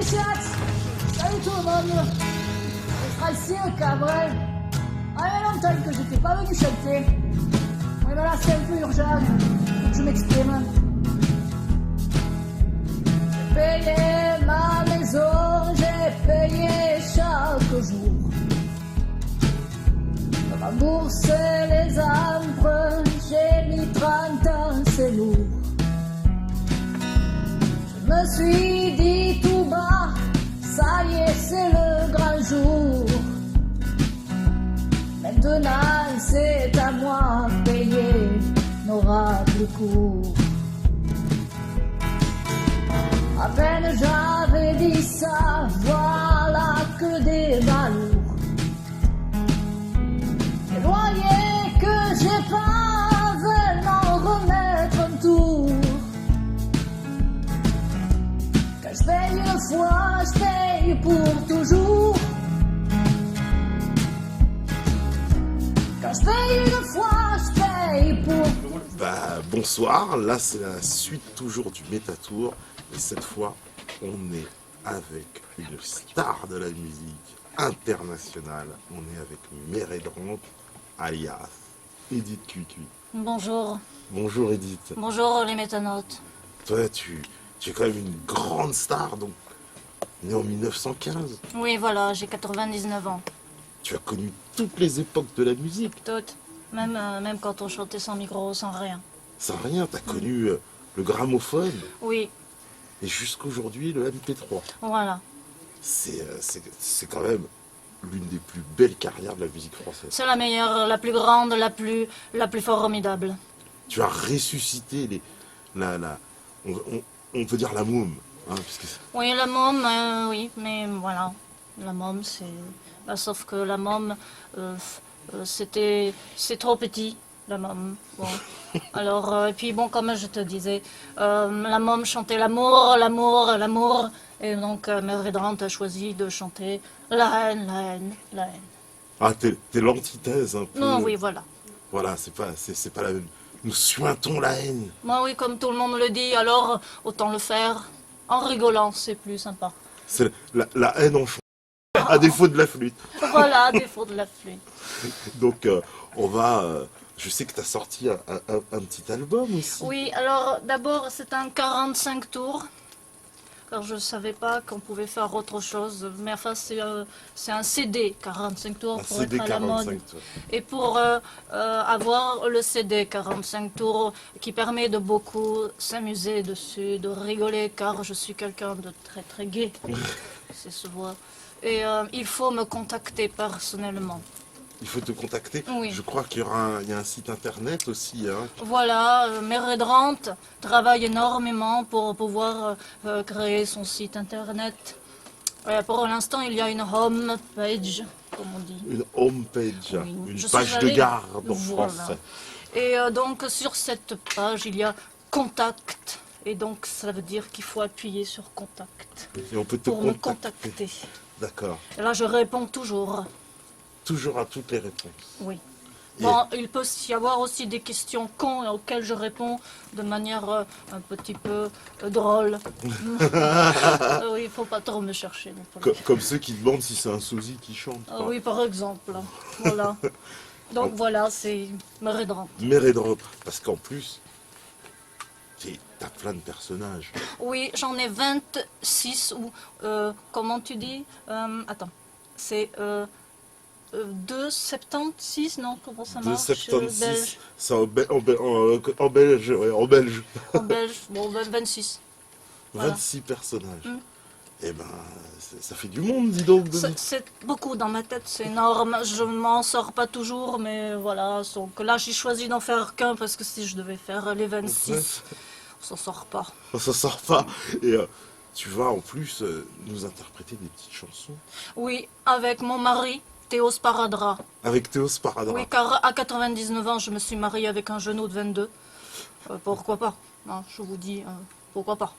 Salut chat. Salut tout le monde. Ce sera le cirque après. Ah mais longtemps que j'étais pas venu chanter. Oui voilà, c'est un peu urgent. Faut que je m'exprime. J'ai payé ma maison, j'ai payé chaque jour. Rembourser les emprunts, j'ai mis 30 ans, c'est lourd. Je me suis dit tout bas, ça y est, c'est le grand jour. Maintenant, c'est à moi de payer, n'aura plus cours. À peine j'avais dit ça, voilà que des balourds. Les loyers que j'ai pas veulent m'en remettre un tour. Quand je paye une fois, je paye pour toujours. Quand je paye une fois, je paye pour... Bonsoir, là c'est la suite toujours du Métatour. Et cette fois, on est avec une star de la musique internationale. On est avec Mérédrante, alias Edith Cuicui. Bonjour. Bonjour Edith. Bonjour les métanotes. Toi, tu es quand même une grande star, donc née en 1915. Oui, voilà, j'ai 99 ans. Tu as connu toutes les époques de la musique. Toutes. Même quand on chantait sans micro, sans rien. Sans rien, tu as connu le gramophone Oui, et jusqu'aujourd'hui le MP3. voilà. C'est quand même l'une des plus belles carrières de la musique française. C'est la meilleure, la plus grande, la plus formidable. Tu as ressuscité on peut dire la môme. Hein, puisque Oui, la môme, oui, mais voilà. La môme, c'est... sauf que la môme, c'est trop petit, la môme. Bon. Alors, et puis bon, comme je te disais, la môme chantait l'amour, l'amour, l'amour. Et donc, Mérédrante a choisi de chanter la haine, la haine, la haine. Ah, t'es l'antithèse un peu. Non, oui, voilà. Voilà, c'est pas la même. Nous suintons la haine. Moi, oui, comme tout le monde le dit, alors autant le faire en rigolant, c'est plus sympa. C'est la haine en chant, à défaut de la flûte. Voilà, à défaut de la flûte. Donc, on va... je sais que tu as sorti un petit album aussi. Oui, alors d'abord, c'est un 45 tours. Alors je ne savais pas qu'on pouvait faire autre chose. Mais enfin, c'est un CD 45 tours Un pour CD être à la 45 mode. tours. Et pour avoir le CD 45 tours qui permet de beaucoup s'amuser dessus, de rigoler, car je suis quelqu'un de très très gai. C'est se voit. Et il faut me contacter personnellement. Il faut te contacter. Oui. Je crois qu'il y a un site internet aussi. Hein. Voilà, Mérédrante travaille énormément pour pouvoir créer son site internet. Pour l'instant, il y a une home page, comme on dit. Une home page, Oui. une Je page suis de allée- garde en Voilà. français. Et donc, sur cette page, il y a contact. Et donc, ça veut dire qu'il faut appuyer sur contact Et on peut te pour me contacter. contacter. D'accord. Et là, je réponds toujours. Toujours à toutes les réponses. Oui. Et- Bon, il peut y avoir aussi des questions cons auxquelles je réponds de manière un petit peu drôle. Oui, il faut pas trop me chercher. non plus. Comme ceux qui demandent si c'est un sosie qui chante. Ah oui, par exemple. Voilà. Donc voilà, c'est Mérédrante. Mérédrante. Parce qu'en plus, t'as plein de personnages. Oui, j'en ai 26 ou comment tu dis attends, c'est 2,76, non? Comment ça De marche? 76, Belge. c'est en belge, ouais, en belge. En belge, bon, 26. Voilà. 26 personnages. Mm. Eh ben, ça fait du monde, dis donc. C'est beaucoup dans ma tête, c'est énorme. Je m'en sors pas toujours, mais voilà. Donc là, j'ai choisi d'en faire qu'un parce que si je devais faire les 26, on s'en sort pas. Ça sort pas. Et tu vas en plus nous interpréter des petites chansons. Oui, avec mon mari, Théo Sparadra. Avec Théo Sparadra. Oui, car à 99 ans, je me suis mariée avec un genou de 22. Pourquoi pas? Non, je vous dis, pourquoi pas?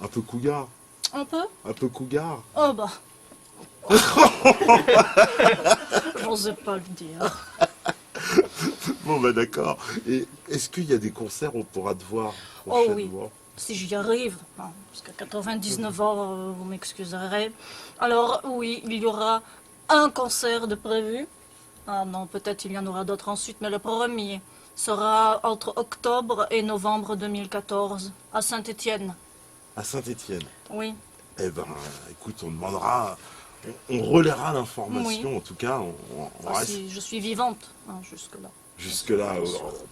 Un peu cougar. Un peu? Un peu cougar. Oh bah. J'osais pas le dire. Bon, bah d'accord. Et est-ce qu'il y a des concerts où on pourra te voir Oh oui. prochainement? si j'y arrive, hein, parce qu'à 99 ans, vous m'excuserez. Alors oui, il y aura un concert de prévu. Ah non, peut-être il y en aura d'autres ensuite, mais le premier sera entre octobre et novembre 2014 à Saint-Étienne. À Saint-Étienne. Oui. Eh ben, écoute, on demandera, on relaiera l'information. Oui. En tout cas, on Ah, reste si je suis vivante, hein, jusque-là. jusque-là.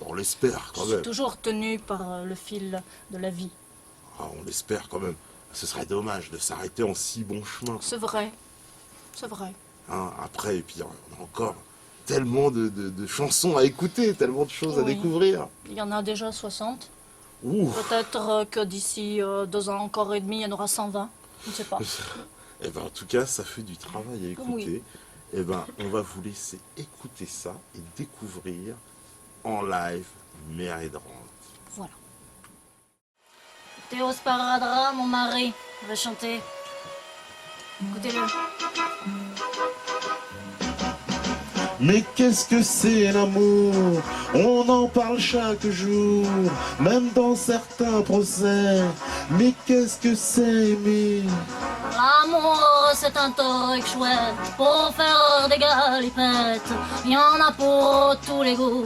On l'espère Je quand suis même. toujours tenue par le fil de la vie. Ah, on l'espère quand même. Ce serait dommage de s'arrêter en si bon chemin. C'est vrai. C'est vrai. Hein, après, et puis on a encore tellement de chansons à écouter, tellement de choses à Oui. découvrir. Il y en a déjà 60. Ouh. Peut-être que d'ici 2 ans encore et demi, il y en aura 120. Je ne sais pas. Eh ben, en tout cas, ça fait du travail à écouter. Oui. Eh ben, on va vous laisser écouter ça et découvrir en live Mère Hydrante. Voilà. Théo Sparadra, mon mari, va chanter. Écoutez-le. Mais qu'est-ce que c'est l'amour? On en parle chaque jour, même dans certains procès. Mais qu'est-ce que c'est aimer? L'amour, c'est un truc chouette pour faire des galipettes. Il y en a pour tous les goûts,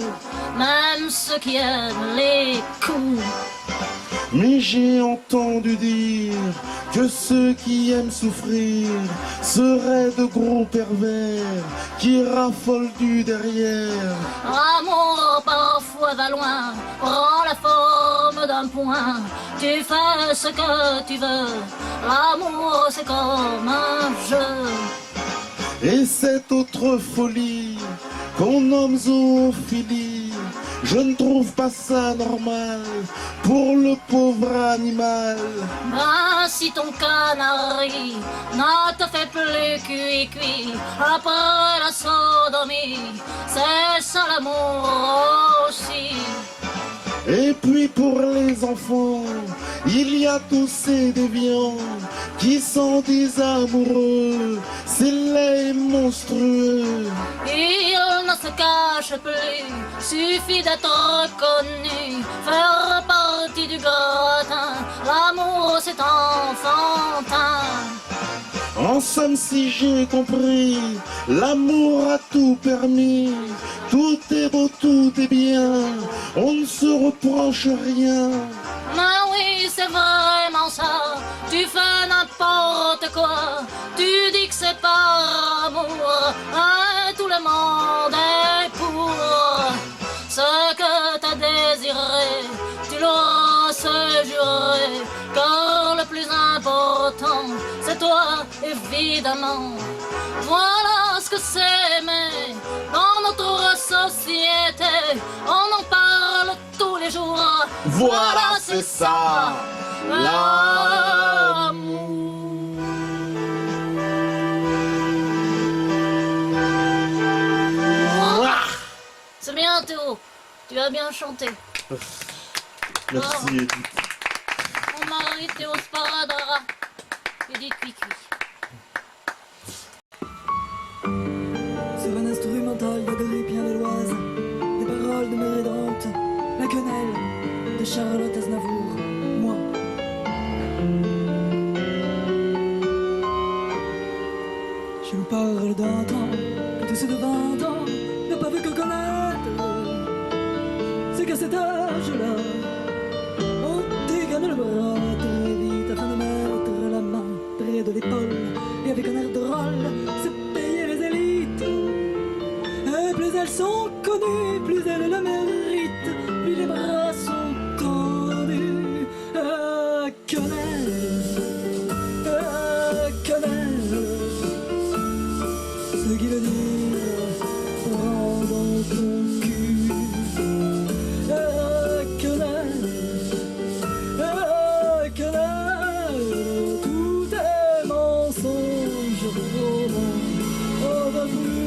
même ceux qui aiment les coups. Mais j'ai entendu dire que ceux qui aiment souffrir seraient de gros pervers qui raffolent du derrière. L'amour parfois va loin, prend la forme d'un point. Tu fais ce que tu veux, l'amour c'est comme un jeu. Et cette autre folie qu'on nomme zoophilie, je ne trouve pas ça normal pour le pauvre animal. Ben si ton canari ne te fait plus cuit après la sodomie, c'est ça l'amour aussi. Et puis pour les enfants, il y a tous ces déviants qui s'en disent amoureux, c'est laid et monstrueux. Il ne se cache plus, suffit d'être reconnu, faire partie du gratin, l'amour c'est enfantin. En somme, si j'ai compris, l'amour a tout permis. Tout est beau, tout est bien, on ne se reproche rien. Mais oui, c'est vraiment ça, tu fais n'importe quoi, tu dis que c'est par amour, et tout le monde est pour. Ce que t'as désiré, tu l'auras se jurer, car le plus important, c'est toi, évidemment. Voilà ce que c'est aimer dans notre société, on en parle tous les jours. Voilà, c'est ça, l'amour. C'est bien Théo, tu as bien chanté. Merci. Mon mari Théo Sparadra, il dit cuit-cuit. Sur un instrumental de Grépien de l'Oise, des paroles de Mère Hydrante, la quenelle de Charlotte Aznavour, moi. Je vous parle d'un temps que tous ceux de 20 ans n'ont pas vu que connaître. C'est qu'à cet âge-là, on dégaine le bras très vite afin de mettre la main près de l'épaule et avec un air drôle se payer les élites. Et plus elles sont connues, plus elles le méritent, plus les bras sont tendus. Ce qui veut dire prends dans ton cul. Tout est mensonge, roman, overview.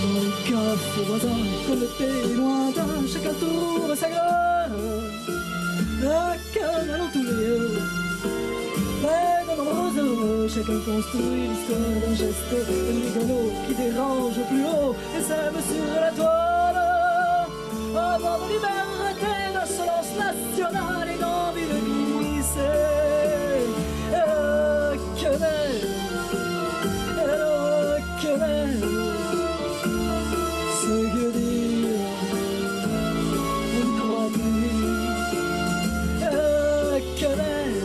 Dans le coffre voisin, comme le pays lointain, chacun trouve sa gloire. La quenelle en tous lieux, mais de nombreux heureux, chacun construit l'histoire d'un geste rigolo qui dérange au plus haut et sème sur la toile. Avant de liberté. traité d'insolence nationale et d'envie de glisser. Quenelle, ce que dire, on ne croit plus. Quenelle,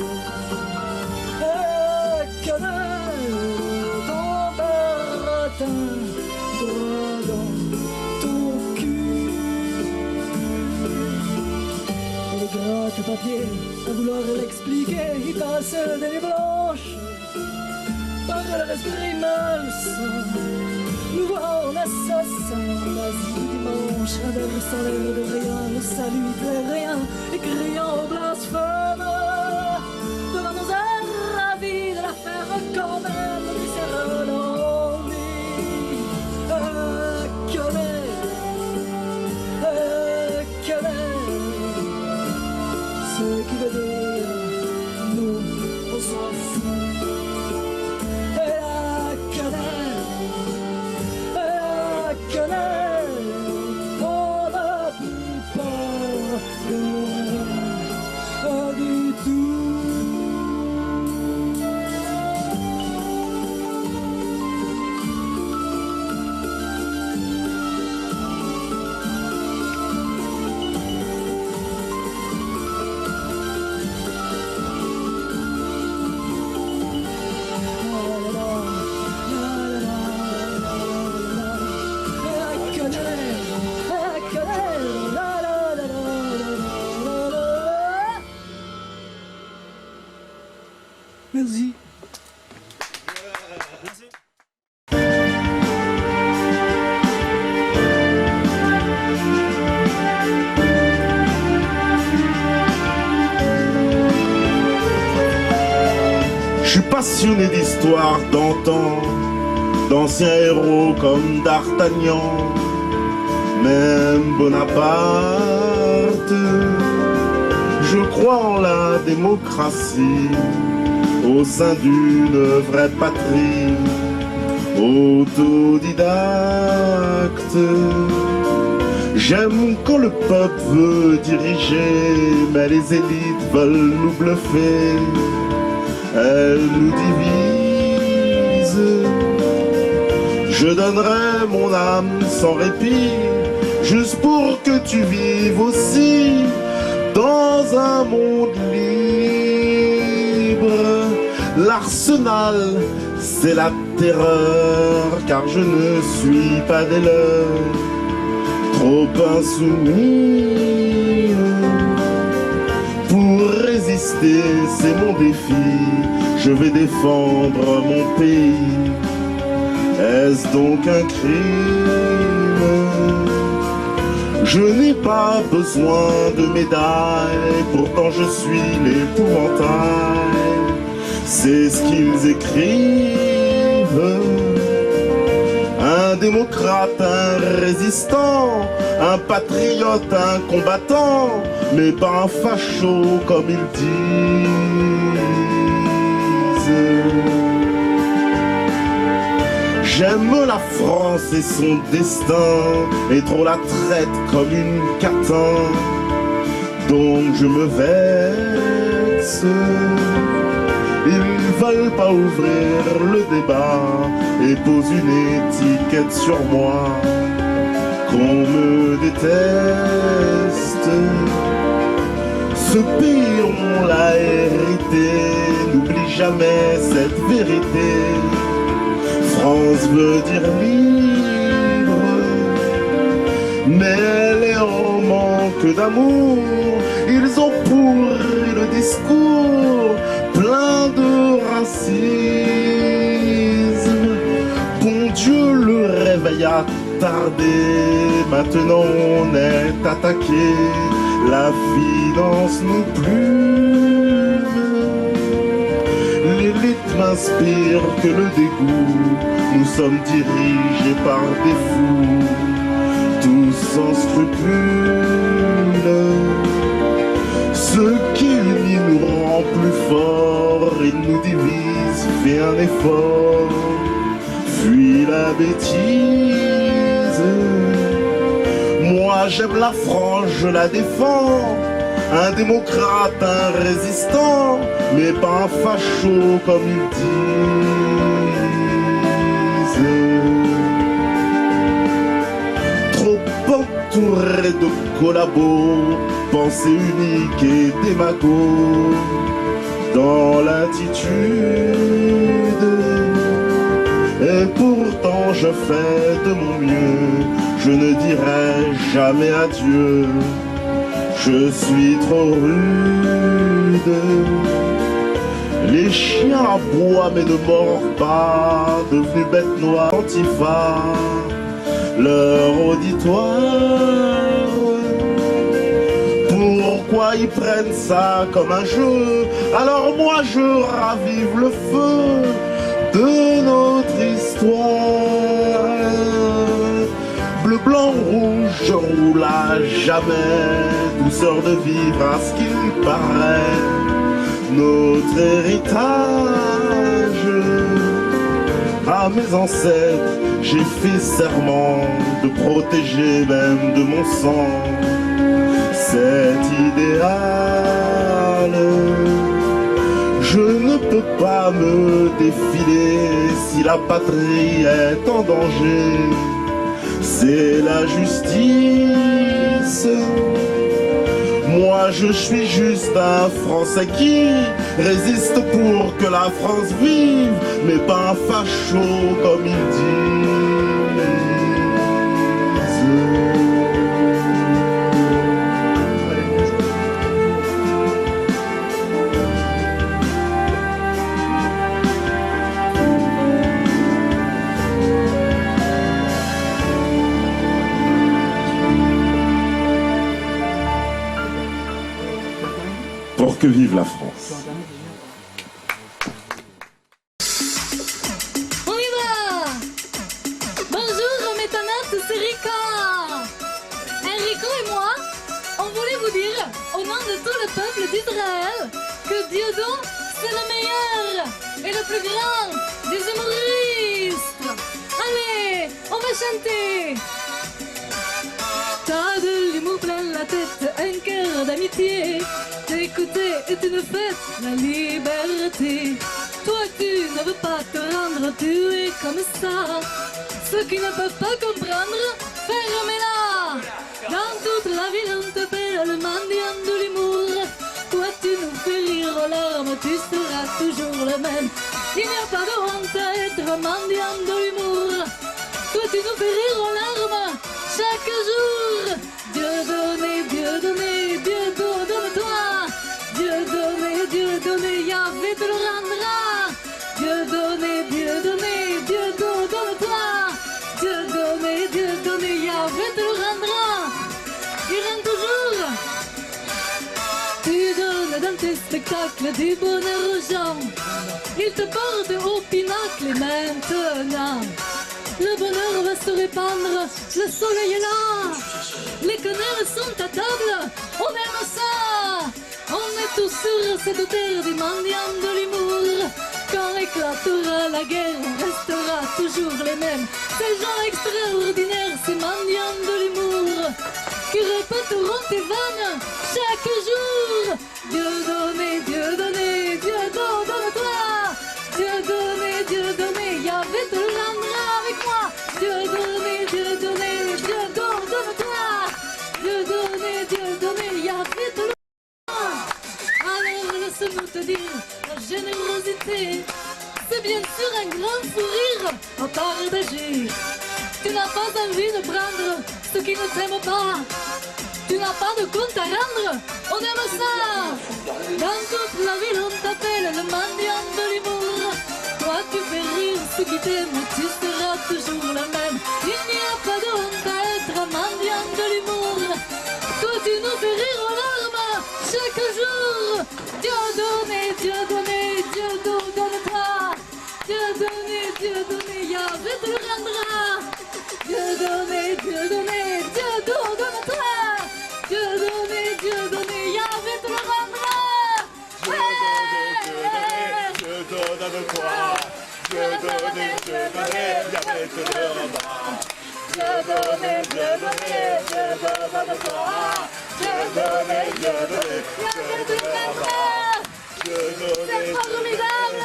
ton baratin droit dans ton cul. Le gratte-papier, à vouloir l'expliquer, il passe des nuits blanches par l'esprit malsain. Nous voit en assassin, nazi dimanche, inversant l'air de rien, ne salue rien, et criant au blasphème. Devant nos airs ravis de la faire quand même, misérable ennui. Quenelle, ce qui veut dire, nous, on s'en fout. On n'a plus peur de rien du tout. Merci. Je suis passionné d'histoire d'antan, d'anciens héros comme D'Artagnan, même Bonaparte. Je crois en la démocratie au sein d'une vraie patrie, autodidacte. J'aime quand le peuple veut diriger, mais les élites veulent nous bluffer. Elles nous divisent. Je donnerai mon âme sans répit, juste pour que tu vives aussi dans un monde libre. L'arsenal, c'est la terreur, car je ne suis pas des leurs, trop insoumis. Pour résister, c'est mon défi, je vais défendre mon pays. Est-ce donc un crime? Je n'ai pas besoin de médailles, pourtant je suis l'épouvantail. C'est ce qu'ils écrivent. Un démocrate, un résistant, un patriote, un combattant, mais pas un facho comme ils disent. J'aime la France et son destin, et trop la traite comme une catin. Donc je me vexe. Ils veulent pas ouvrir le débat et posent une étiquette sur moi, qu'on me déteste. Ce pays on l'a hérité, n'oublie jamais cette vérité. France veut dire libre, mais elle est en manque d'amour. Ils ont pourri le discours, plein de racisme. Bon Dieu, le réveil a tardé, maintenant on est attaqué. La finance nous plume, l'élite m'inspire que le dégoût. Nous sommes dirigés par des fous, tous sans scrupules. Ce qui unit nous rend plus forts et nous divise, fais un effort, fuis la bêtise. Moi j'aime la France, je la défends. Un démocrate, un résistant, mais pas un facho comme ils disent. Trop entouré de collabos, pensée unique et démago, dans l'attitude. Et pourtant je fais de mon mieux, je ne dirai jamais adieu. Je suis trop rude. Les chiens aboient mais ne mordent pas, devenus bêtes noires, antifa, leur auditoire. Pourquoi ils prennent ça comme un jeu? Alors moi je ravive le feu de notre histoire. Bleu, blanc, rouge, je roule à jamais, douceur de vivre à ce qu'il paraît, notre héritage. À mes ancêtres, j'ai fait serment de protéger même de mon sang cet idéal. Je ne peux pas me défiler si la patrie est en danger. C'est la justice. Moi je suis juste un Français qui résiste pour que la France vive, mais pas un facho comme ils disent. Pour que vive la France. On y va! Bonjour métanates, c'est Rika! Enrico et moi, on voulait vous dire, au nom de tout le peuple d'Israël, que Dieudo, c'est le meilleur et le plus grand des humoristes! Allez, on va chanter! T'as de l'humour plein la tête, un cœur d'amitié. T'écouter est une fête, la liberté. Toi tu ne veux pas te rendre, tu es comme ça. Ceux qui ne peuvent pas comprendre, fermez-la. Dans toute la ville on t'appelle le mendiant de l'humour. Toi tu nous fais rire aux larmes, tu seras toujours le même. Il n'y a pas de honte à être mendiant de l'humour. Toi tu nous fais rire aux larmes chaque jour. Dieu donné, Dieu donné, Dieu donne-toi. Dieu donné, Yahvé te le rendra. Dieu donné, donne-toi. Dieu donné, Yahvé te le rendra. Il rend toujours. Tu donnes dans tes spectacles du bonheur aux gens. Il te porte au pinacle et maintenant le bonheur va se répandre, le soleil est là. Les quenelles sont à table, on aime ça. On est tous sur cette terre des mendiants de l'humour. Quand éclatera la guerre, on restera toujours les mêmes. Ces gens extraordinaires, ces mendiants de l'humour, qui répéteront tes vannes chaque jour. Dieu donné, donne-toi. Dieu donné, Yahvé te le rendra avec moi. Dieu donné, donne-toi. Dieu donné, Yahvé te le rendra. Alors laisse-nous te dire, la générosité, c'est bien sûr un grand fou rire à partager. Tu n'as pas envie de prendre ce qui ne t'aime pas. Tu n'as pas de compte à rendre, on aime ça. Dans toute la ville on t'appelle le mendiant de l'humour. Toi tu fais rire ceux qui t'aiment, tu seras toujours le même. Il n'y a pas de honte à être un mendiant de l'humour. Toi tu nous fais rire aux larmes chaque jour. Dieu donné, donne-toi. Dieu donné, Yahvé te le rendra. Dieu donné, donne-toi. Dieu donné, Yahvé te le rendra. Dieu donne quoi? Dieu donné, Yahvé te le rendra. Dieu donné, Dieu donné, Dieu donne toi. Dieu donné, Dieu donné, Dieu tu m'aimeras. C'est formidable.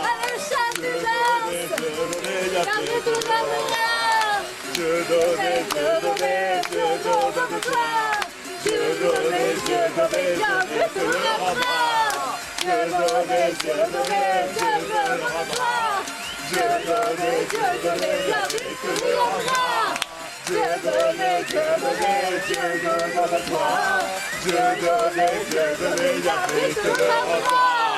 Allez, chante, tu danses. Car Dieu tu m'aimeras. Dieu donné, Dieu donné, Dieu donne toi. Dieu donné, Dieu donné, Dieu tu m'aimeras. Dieu donné, Dieu donné, Dieu donne toi. Dieu donné, Dieu donné, Dieu tu m'aimeras. Dieu donné, Dieu donné, Dieu donne toi. Dieu donné, Dieu donné, Dieu tu m'aimeras.